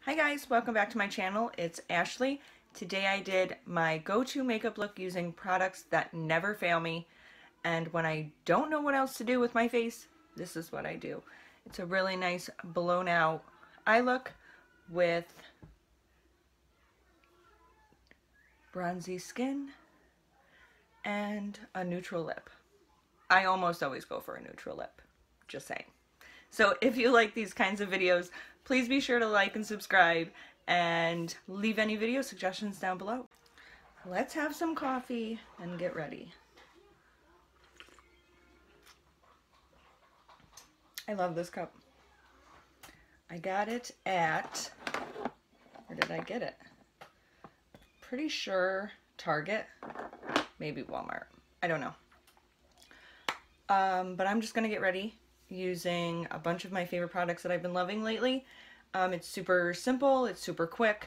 Hi guys, welcome back to my channel. It's Ashley. Today I did my go-to makeup look using products that never fail me, and when I don't know what else to do with my face, this is what I do. It's a really nice blown out eye look with bronzy skin and a neutral lip. I almost always go for a neutral lip, just saying. So if you like these kinds of videos, please be sure to like and subscribe and leave any video suggestions down below. Let's have some coffee and get ready. I love this cup. I got it at, where did I get it? Pretty sure Target, maybe Walmart. I don't know. But I'm just gonna get ready using a bunch of my favorite products that I've been loving lately. It's super simple, it's super quick,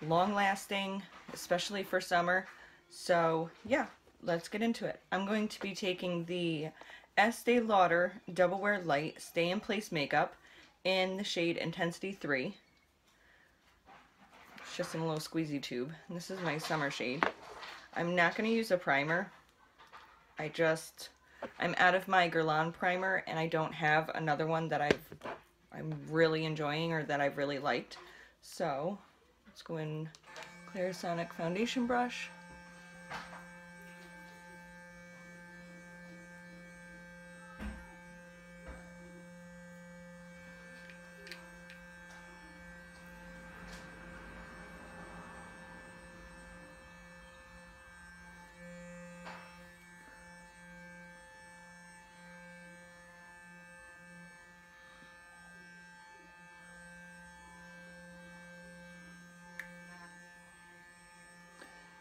long lasting, especially for summer. So yeah, let's get into it. I'm going to be taking the Estee Lauder Double Wear Light Stay in Place Makeup in the shade Intensity 3. It's just in a little squeezy tube. And this is my summer shade. I'm not going to use a primer. I'm out of my Guerlain primer and I don't have another one that I'm really enjoying or that I've really liked. So let's go in Clarisonic foundation brush.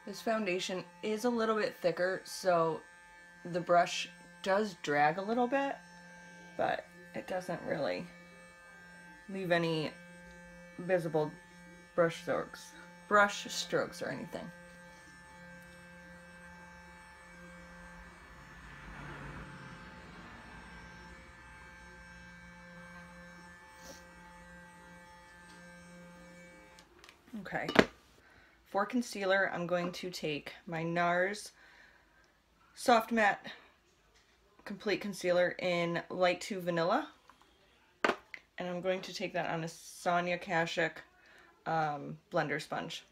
This foundation is a little bit thicker, so the brush does drag a little bit, but it doesn't really leave any visible brush strokes or anything. Okay. For concealer, I'm going to take my Nars Soft Matte Complete Concealer in Light 2 Vanilla. And I'm going to take that on a Sonia Kashuk blender sponge.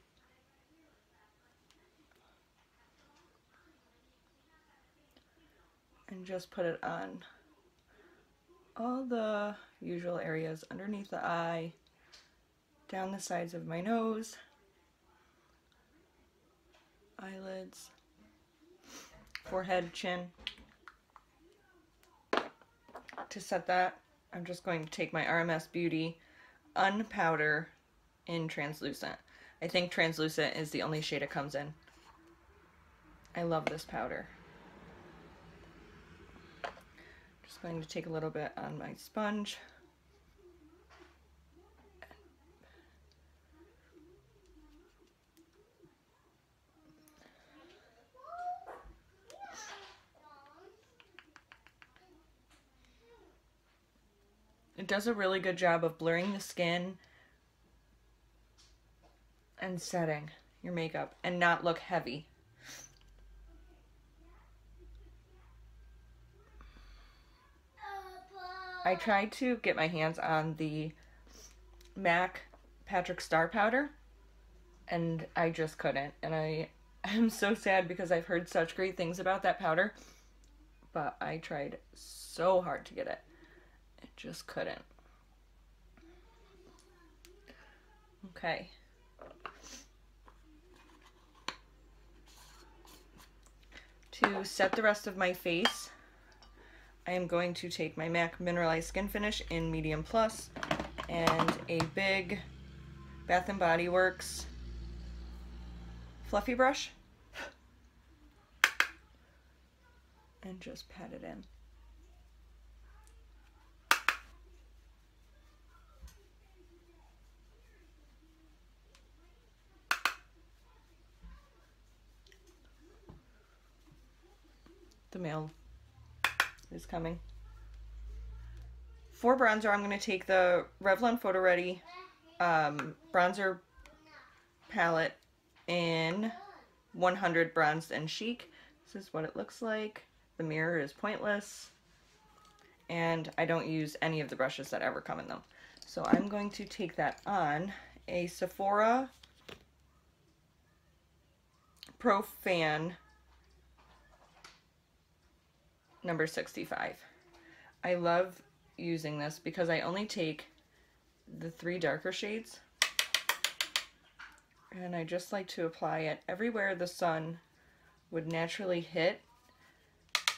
And just put it on all the usual areas underneath the eye, down the sides of my nose, eyelids, forehead, chin. To set that, I'm just going to take my RMS Beauty Unpowder in Translucent. I think Translucent is the only shade it comes in. I love this powder. Just going to take a little bit on my sponge. It does a really good job of blurring the skin and setting your makeup and not look heavy. I tried to get my hands on the MAC Patrick Star powder and I just couldn't, and I am so sad because I've heard such great things about that powder, but I tried so hard to get it. It just couldn't. Okay. To set the rest of my face, I am going to take my MAC Mineralize Skin Finish in Medium Plus and a big Bath & Body Works fluffy brush and just pat it in. The mail is coming. For bronzer, I'm going to take the Revlon Photo Ready bronzer palette in 100 Bronzed and Chic. This is what it looks like. The mirror is pointless, and I don't use any of the brushes that ever come in them. So I'm going to take that on a Sephora Pro Fan number 65. I love using this because I only take the 3 darker shades, and I just like to apply it everywhere the sun would naturally hit.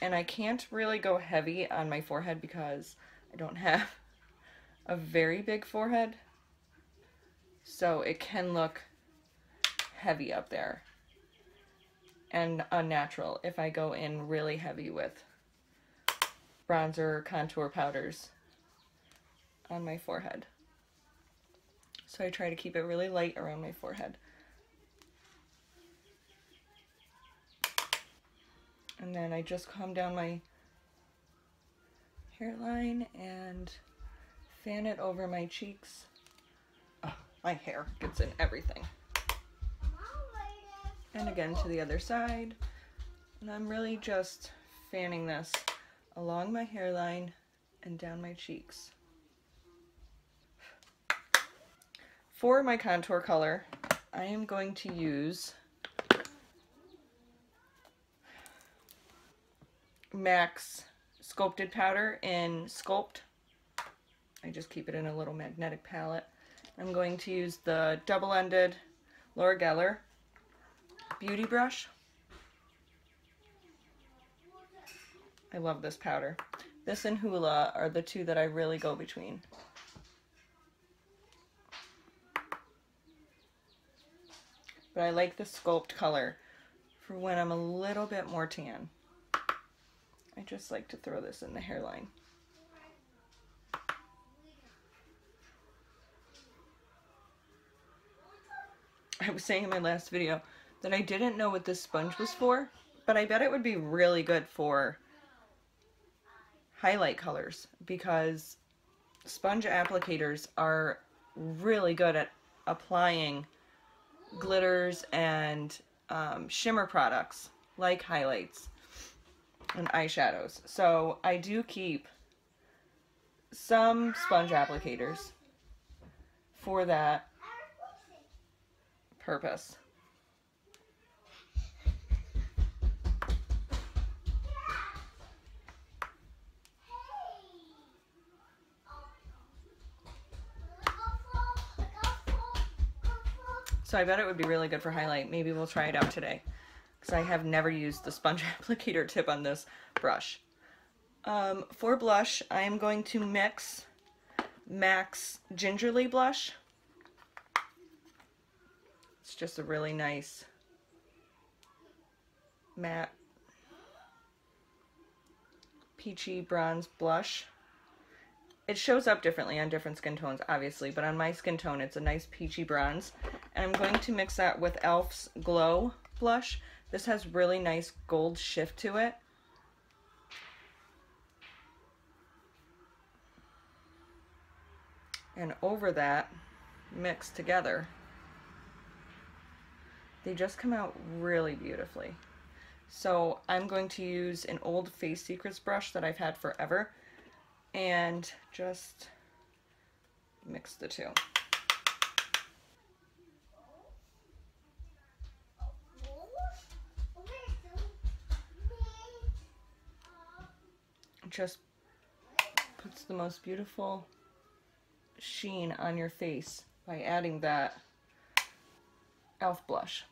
And I can't really go heavy on my forehead because I don't have a very big forehead, so it can look heavy up there and unnatural if I go in really heavy with bronzer, contour powders on my forehead. So I try to keep it really light around my forehead. And then I just calm down my hairline and fan it over my cheeks. Oh, my hair gets in everything. And again to the other side. And I'm really just fanning this along my hairline and down my cheeks. For my contour color, I am going to use MAC's Sculpted Powder in Sculpt. I just keep it in a little magnetic palette. I'm going to use the double-ended Laura Geller beauty brush. I love this powder. This and Hoola are the 2 that I really go between. But I like the Sculpt color for when I'm a little bit more tan. I just like to throw this in the hairline. I was saying in my last video that I didn't know what this sponge was for, but I bet it would be really good for highlight colors because sponge applicators are really good at applying glitters and shimmer products like highlights and eyeshadows. So I do keep some sponge applicators for that purpose. So I bet it would be really good for highlight. Maybe we'll try it out today, because I have never used the sponge applicator tip on this brush. For blush, I am going to mix MAC's Gingerly blush. It's just a really nice matte peachy bronze blush. It shows up differently on different skin tones, obviously, but on my skin tone, it's a nice peachy bronze. And I'm going to mix that with e.l.f.'s Glow blush. This has really nice gold shift to it. And over that, mixed together, they just come out really beautifully. So I'm going to use an old Face Secrets brush that I've had forever and just mix the two. It just puts the most beautiful sheen on your face by adding that e.l.f. blush.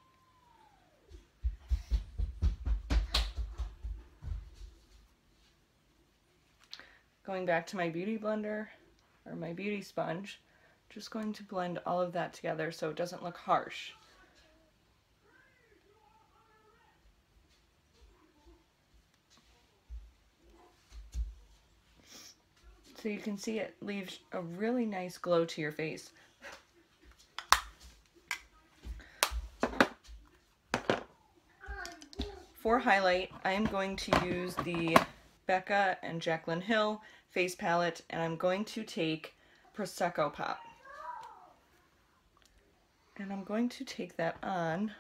Going back to my beauty blender, or my beauty sponge, just going to blend all of that together so it doesn't look harsh. So you can see it leaves a really nice glow to your face. For highlight, I am going to use the Becca and Jaclyn Hill face palette, and I'm going to take Prosecco Pop. And I'm going to take that on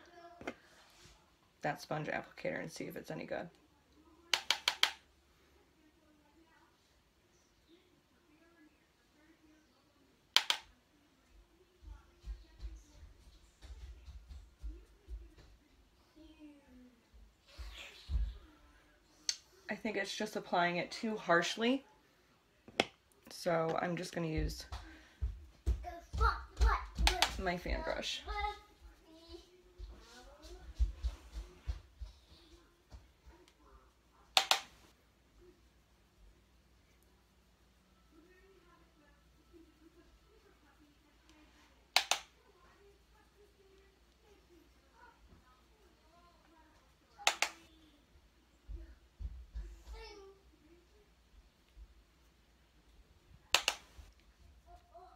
that sponge applicator and see if it's any good. I think it's just applying it too harshly, so I'm just going to use my fan brush.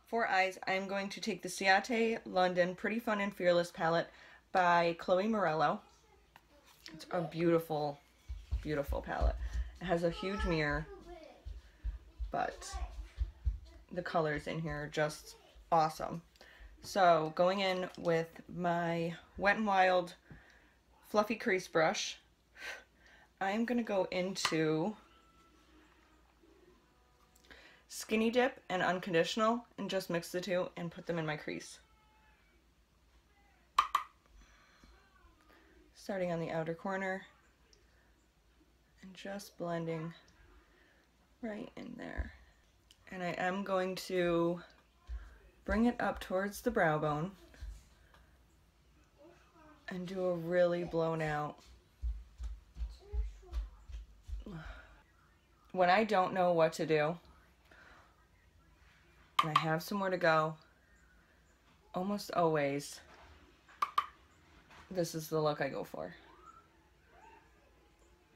For eyes, I'm going to take the Ciate London Pretty Fun and Fearless palette by Chloe Morello. It's a beautiful, beautiful palette. It has a huge mirror, but the colors in here are just awesome. So going in with my Wet n Wild Fluffy Crease Brush, I'm going to go into Skinny Dip and Unconditional and just mix the two and put them in my crease. Starting on the outer corner and just blending right in there. And I am going to bring it up towards the brow bone and do a really blown out. When I don't know what to do, and I have somewhere to go, almost always, this is the look I go for.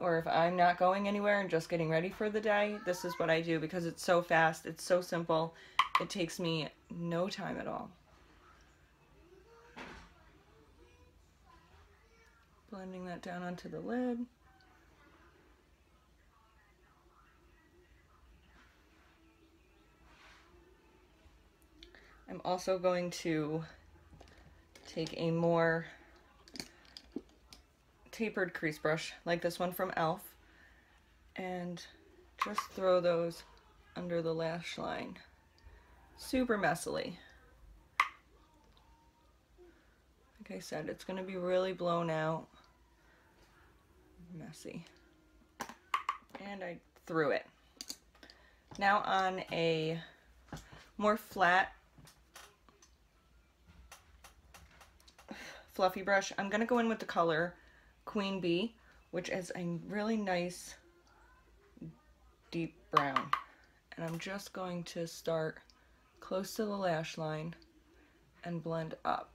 Or if I'm not going anywhere and just getting ready for the day, this is what I do because it's so fast, it's so simple, it takes me no time at all. Blending that down onto the lid. I'm also going to take a more tapered crease brush, like this one from e.l.f., and just throw those under the lash line, super messily. Like I said, it's going to be really blown out, messy. And I threw it. Now on a more flat, fluffy brush, I'm going to go in with the color Queen Bee, which is a really nice deep brown. And I'm just going to start close to the lash line and blend up.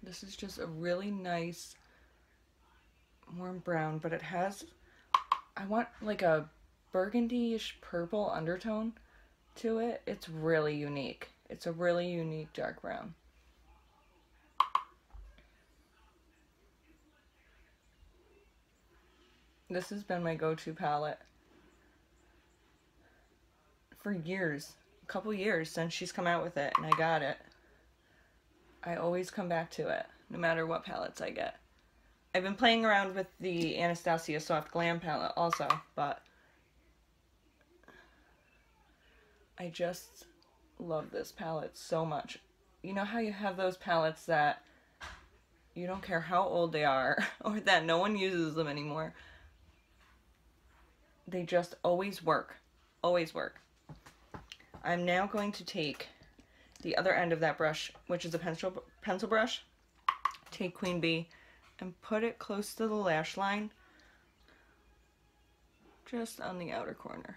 This is just a really nice warm brown, but it has, I want like a burgundy-ish purple undertone to it. It's really unique. It's a really unique dark brown. This has been my go-to palette for years, a couple years since she's come out with it and I got it. I always come back to it, no matter what palettes I get. I've been playing around with the Anastasia Soft Glam palette also, but I just love this palette so much. You know how you have those palettes that you don't care how old they are or that no one uses them anymore. They just always work. Always work. I'm now going to take the other end of that brush, which is a pencil brush, take Queen Bee and put it close to the lash line, just on the outer corner.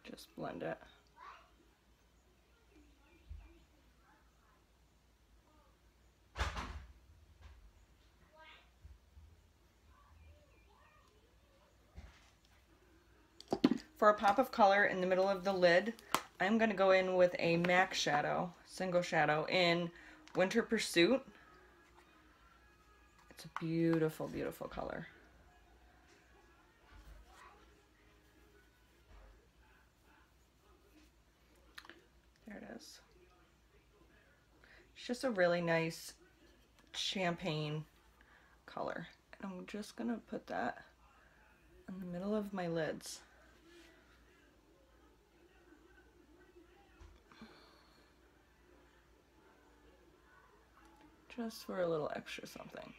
Just blend it. For a pop of color in the middle of the lid, I'm going to go in with a MAC shadow, single shadow, in Winter Pursuit. It's a beautiful, beautiful color. There it is. It's just a really nice champagne color. And I'm just going to put that in the middle of my lids. Just for a little extra something.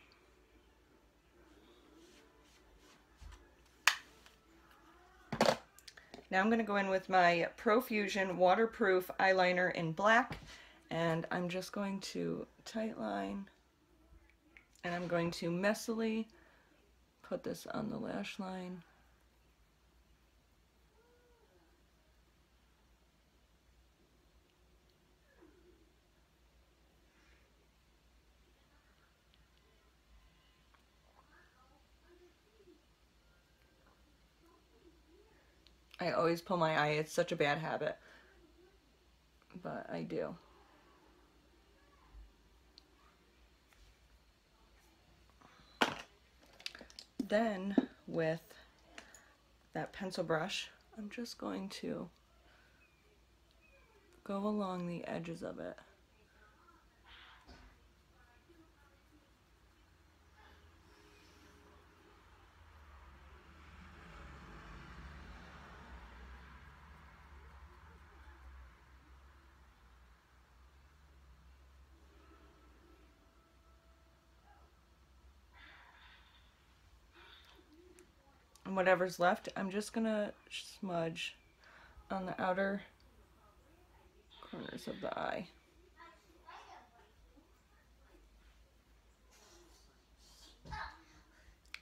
Now I'm going to go in with my ProFusion waterproof eyeliner in black, and I'm just going to tightline, and I'm going to messily put this on the lash line. I always pull my eye. It's such a bad habit, but I do. Then with that pencil brush, I'm just going to go along the edges of it. And whatever's left, I'm just gonna smudge on the outer corners of the eye.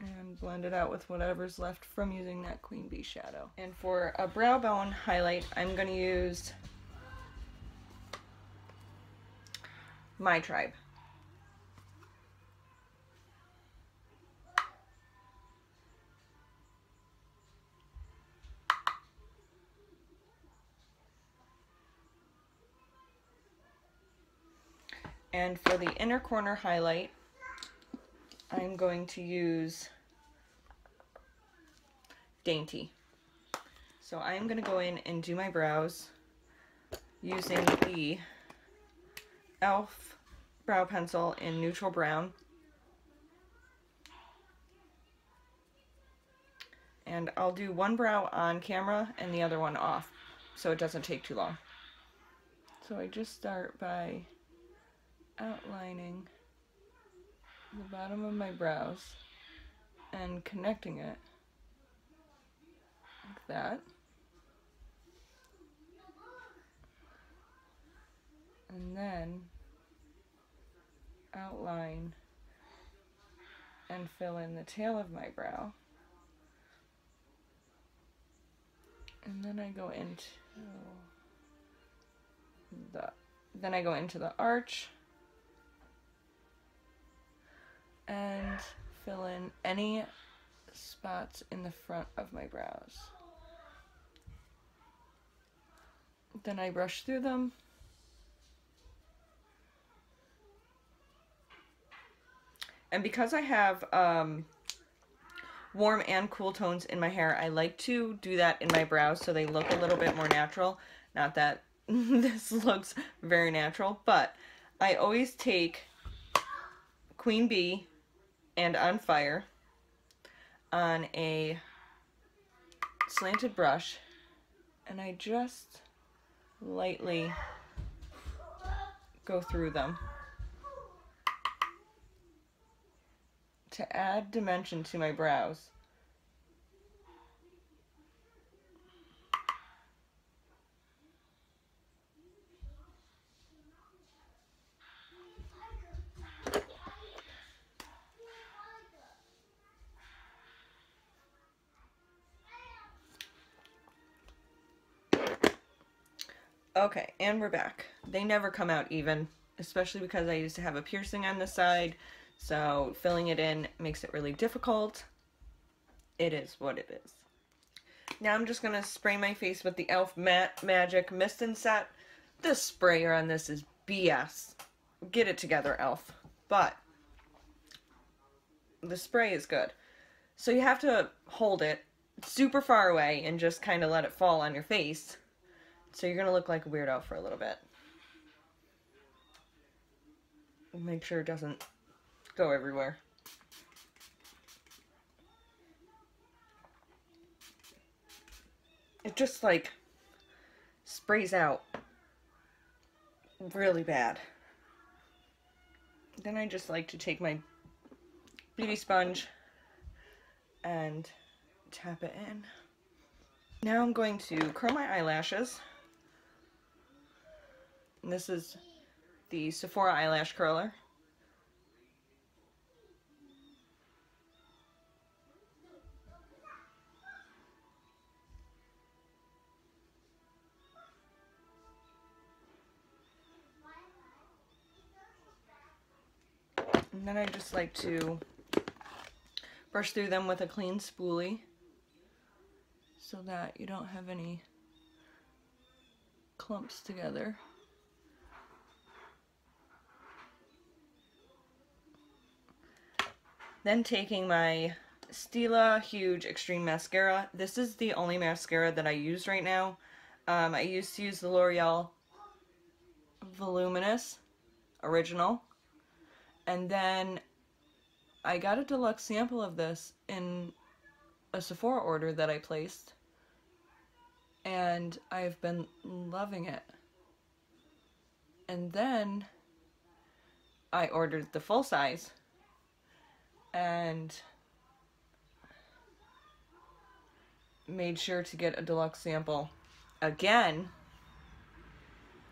And blend it out with whatever's left from using that Queen Bee shadow. And for a brow bone highlight, I'm gonna use My Tribe. And for the inner corner highlight, I'm going to use Dainty. So I'm going to go in and do my brows using the e.l.f. brow pencil in neutral brown. And I'll do one brow on camera and the other one off, so it doesn't take too long. So I just start by outlining the bottom of my brows and connecting it like that. And then outline and fill in the tail of my brow. And then I go into the arch and fill in any spots in the front of my brows. Then I brush through them. And because I have warm and cool tones in my hair, I like to do that in my brows so they look a little bit more natural. Not that this looks very natural, but I always take Queen Bee and On Fire on a slanted brush, and I just lightly go through them to add dimension to my brows. Okay, and we're back. They never come out even, especially because I used to have a piercing on the side, so filling it in makes it really difficult. It is what it is. Now I'm just going to spray my face with the e.l.f. Matte Magic Mist and Set. The sprayer on this is BS. Get it together, e.l.f. But the spray is good. So you have to hold it super far away and just kind of let it fall on your face. So you're going to look like a weirdo for a little bit. Make sure it doesn't go everywhere. It just like sprays out really bad. Then I just like to take my beauty sponge and tap it in. Now I'm going to curl my eyelashes. And this is the Sephora eyelash curler. And then I just like to brush through them with a clean spoolie so that you don't have any clumps together. Then taking my Stila Huge Extreme Mascara. This is the only mascara that I use right now. I used to use the L'Oreal Voluminous Original. And then I got a deluxe sample of this in a Sephora order that I placed. And I've been loving it. And then I ordered the full size. And made sure to get a deluxe sample again,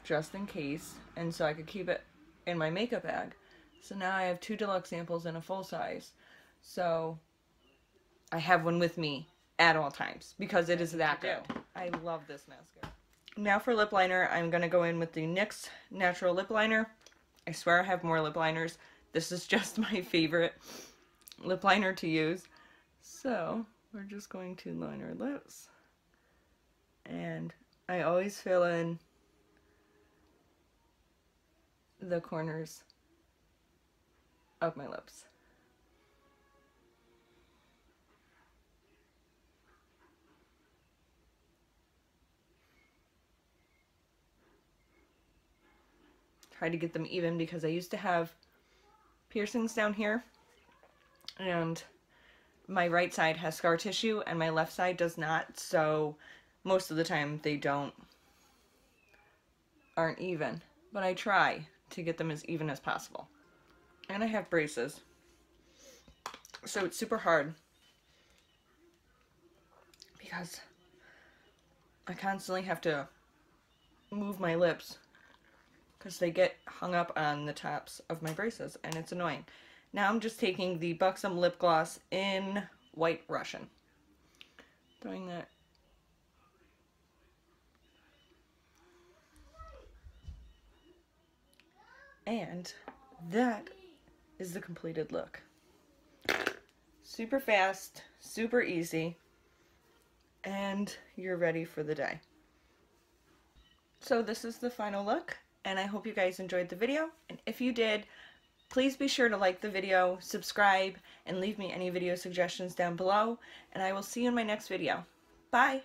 just in case, and so I could keep it in my makeup bag. So now I have 2 deluxe samples and a full size. So I have one with me at all times because it is that good. I love this mascara. Now for lip liner, I'm going to go in with the NYX Natural Lip Liner. I swear I have more lip liners. This is just my favorite lip liner to use. So we're just going to line our lips. And I always fill in the corners of my lips. Try to get them even because I used to have piercings down here. And my right side has scar tissue and my left side does not, so most of the time they aren't even. But I try to get them as even as possible. And I have braces, so it's super hard because I constantly have to move my lips because they get hung up on the tops of my braces and it's annoying. Now I'm just taking the Buxom lip gloss in White Russian. Throwing that. And that is the completed look. Super fast, super easy, and you're ready for the day. So this is the final look, and I hope you guys enjoyed the video. And if you did, please be sure to like the video, subscribe, and leave me any video suggestions down below. And I will see you in my next video. Bye!